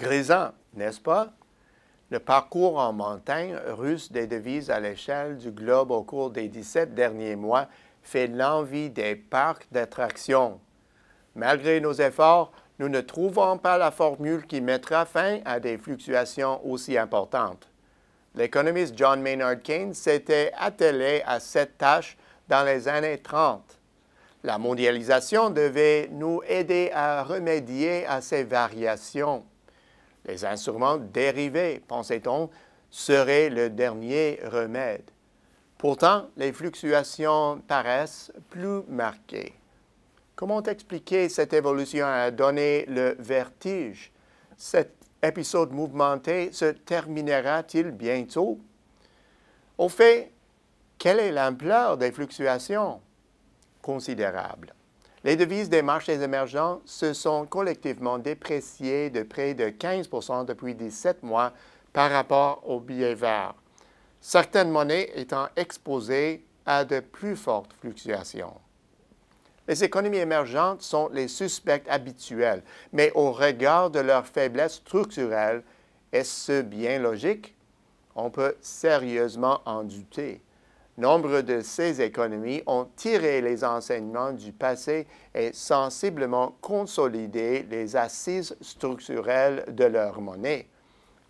Grisant, n'est-ce pas? Le parcours en montagne russe des devises à l'échelle du globe au cours des 17 derniers mois fait l'envie des parcs d'attractions. Malgré nos efforts, nous ne trouvons pas la formule qui mettra fin à des fluctuations aussi importantes. L'économiste John Maynard Keynes s'était attelé à cette tâche dans les années 30. La mondialisation devait nous aider à remédier à ces variations. Les instruments dérivés, pensait-on, seraient le dernier remède. Pourtant, les fluctuations paraissent plus marquées. Comment expliquer cette évolution a donné le vertige? Cet épisode mouvementé se terminera-t-il bientôt? Au fait, quelle est l'ampleur des fluctuations? Considérable. Les devises des marchés émergents se sont collectivement dépréciées de près de 15 % depuis 17 mois par rapport aux billets verts, certaines monnaies étant exposées à de plus fortes fluctuations. Les économies émergentes sont les suspects habituels, mais au regard de leur faiblesse structurelle, est-ce bien logique? On peut sérieusement en douter. Nombre de ces économies ont tiré les enseignements du passé et sensiblement consolidé les assises structurelles de leur monnaie.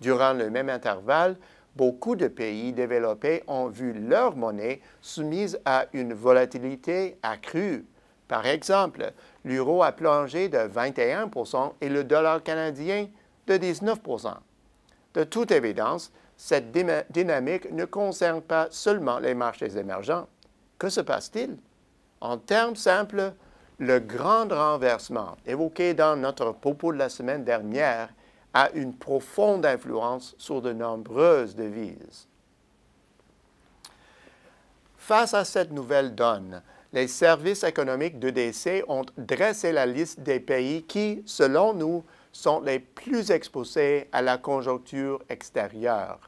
Durant le même intervalle, beaucoup de pays développés ont vu leur monnaie soumise à une volatilité accrue. Par exemple, l'euro a plongé de 21 % et le dollar canadien de 19 %. De toute évidence, cette dynamique ne concerne pas seulement les marchés émergents. Que se passe-t-il? En termes simples, le grand renversement évoqué dans notre propos de la semaine dernière a une profonde influence sur de nombreuses devises. Face à cette nouvelle donne, les services économiques d'EDC ont dressé la liste des pays qui, selon nous, sont les plus exposés à la conjoncture extérieure.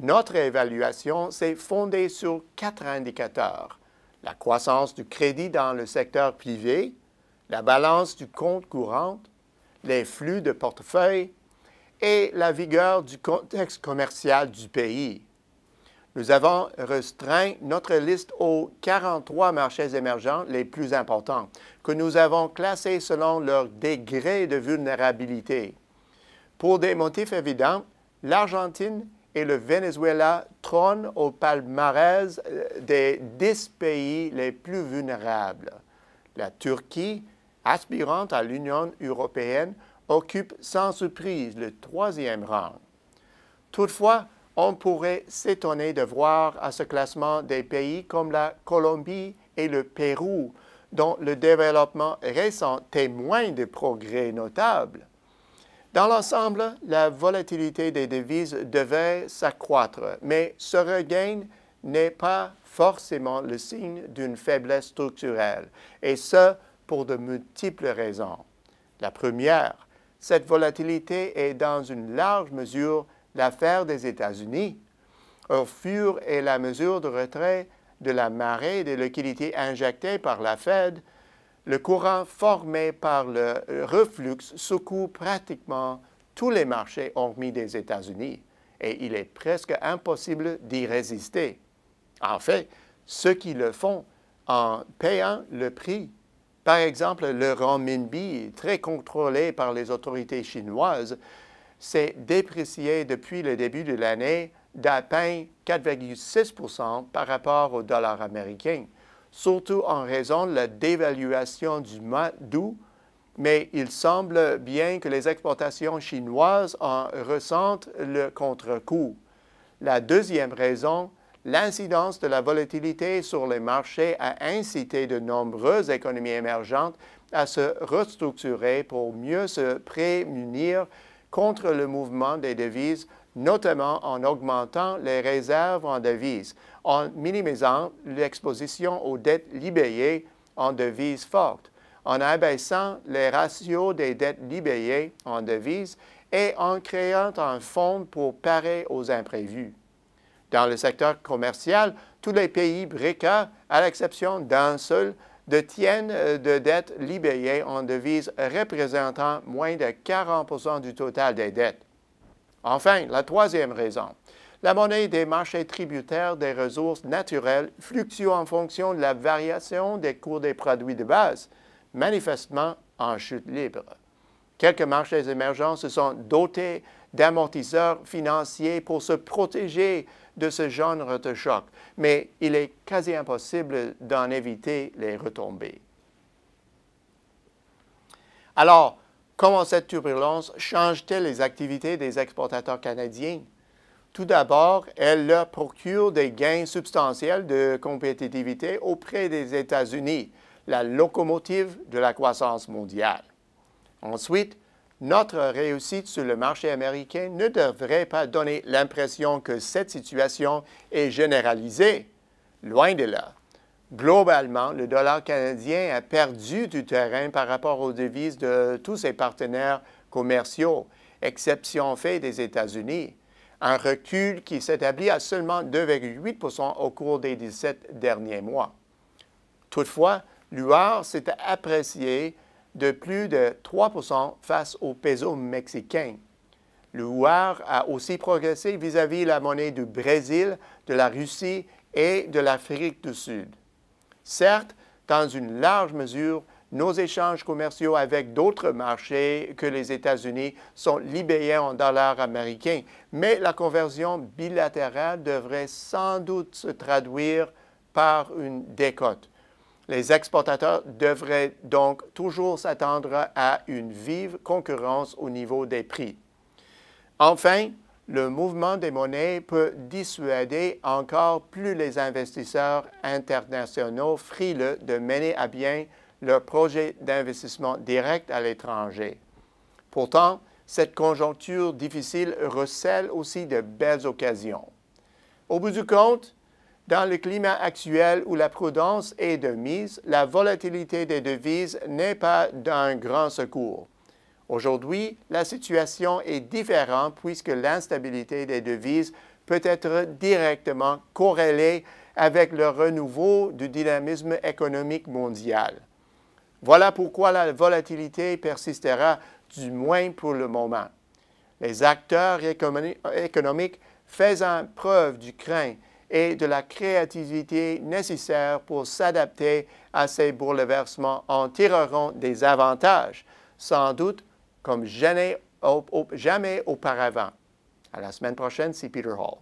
Notre évaluation s'est fondée sur 4 indicateurs: la croissance du crédit dans le secteur privé, la balance du compte courant, les flux de portefeuille et la vigueur du contexte commercial du pays. Nous avons restreint notre liste aux 43 marchés émergents les plus importants, que nous avons classés selon leur degré de vulnérabilité. Pour des motifs évidents, l'Argentine et le Venezuela trônent au palmarès des 10 pays les plus vulnérables. La Turquie, aspirante à l'Union européenne, occupe sans surprise le 3e rang. Toutefois, on pourrait s'étonner de voir à ce classement des pays comme la Colombie et le Pérou, dont le développement récent témoigne de progrès notables. Dans l'ensemble, la volatilité des devises devait s'accroître, mais ce regain n'est pas forcément le signe d'une faiblesse structurelle, et ce, pour de multiples raisons. La première, cette volatilité est dans une large mesure l'affaire des États-Unis. Au fur et à mesure de retrait de la marée de liquidités injectées par la Fed, le courant formé par le reflux secoue pratiquement tous les marchés hormis des États-Unis, et il est presque impossible d'y résister. En fait, ceux qui le font en payant le prix. Par exemple, le renminbi, très contrôlé par les autorités chinoises, s'est déprécié depuis le début de l'année d'à peine 4,6 % par rapport au dollar américain, surtout en raison de la dévaluation du mois d'août, mais il semble bien que les exportations chinoises en ressentent le contre-coup. La deuxième raison, l'incidence de la volatilité sur les marchés a incité de nombreuses économies émergentes à se restructurer pour mieux se prémunir contre le mouvement des devises, notamment en augmentant les réserves en devises, en minimisant l'exposition aux dettes libellées en devises fortes, en abaissant les ratios des dettes libellées en devises et en créant un fonds pour parer aux imprévus. Dans le secteur commercial, tous les pays BRICS, à l'exception d'un seul, détiennent de dettes libellées en devises représentant moins de 40% du total des dettes. Enfin, la troisième raison. La monnaie des marchés tributaires des ressources naturelles fluctue en fonction de la variation des cours des produits de base, manifestement en chute libre. Quelques marchés émergents se sont dotés d'amortisseurs financiers pour se protéger de ce genre de choc, mais il est quasi impossible d'en éviter les retombées. Alors, comment cette turbulence change-t-elle les activités des exportateurs canadiens? Tout d'abord, elle leur procure des gains substantiels de compétitivité auprès des États-Unis, la locomotive de la croissance mondiale. Ensuite, notre réussite sur le marché américain ne devrait pas donner l'impression que cette situation est généralisée. Loin de là. Globalement, le dollar canadien a perdu du terrain par rapport aux devises de tous ses partenaires commerciaux, exception faite des États-Unis. Un recul qui s'établit à seulement 2,8% au cours des 17 derniers mois. Toutefois, l'UR s'est apprécié de plus de 3% face au peso mexicain. L'UR a aussi progressé vis-à-vis la monnaie du Brésil, de la Russie et de l'Afrique du Sud. Certes, dans une large mesure, nos échanges commerciaux avec d'autres marchés que les États-Unis sont libellés en dollars américains, mais la conversion bilatérale devrait sans doute se traduire par une décote. Les exportateurs devraient donc toujours s'attendre à une vive concurrence au niveau des prix. Enfin, le mouvement des monnaies peut dissuader encore plus les investisseurs internationaux frileux de mener à bien leurs projets d'investissement direct à l'étranger. Pourtant, cette conjoncture difficile recèle aussi de belles occasions. Au bout du compte, dans le climat actuel où la prudence est de mise, la volatilité des devises n'est pas d'un grand secours. Aujourd'hui, la situation est différente puisque l'instabilité des devises peut être directement corrélée avec le renouveau du dynamisme économique mondial. Voilà pourquoi la volatilité persistera, du moins pour le moment. Les acteurs économiques faisant preuve du crin et de la créativité nécessaire pour s'adapter à ces bouleversements en tireront des avantages, sans doute comme jamais auparavant. À la semaine prochaine, c'est Peter Hall.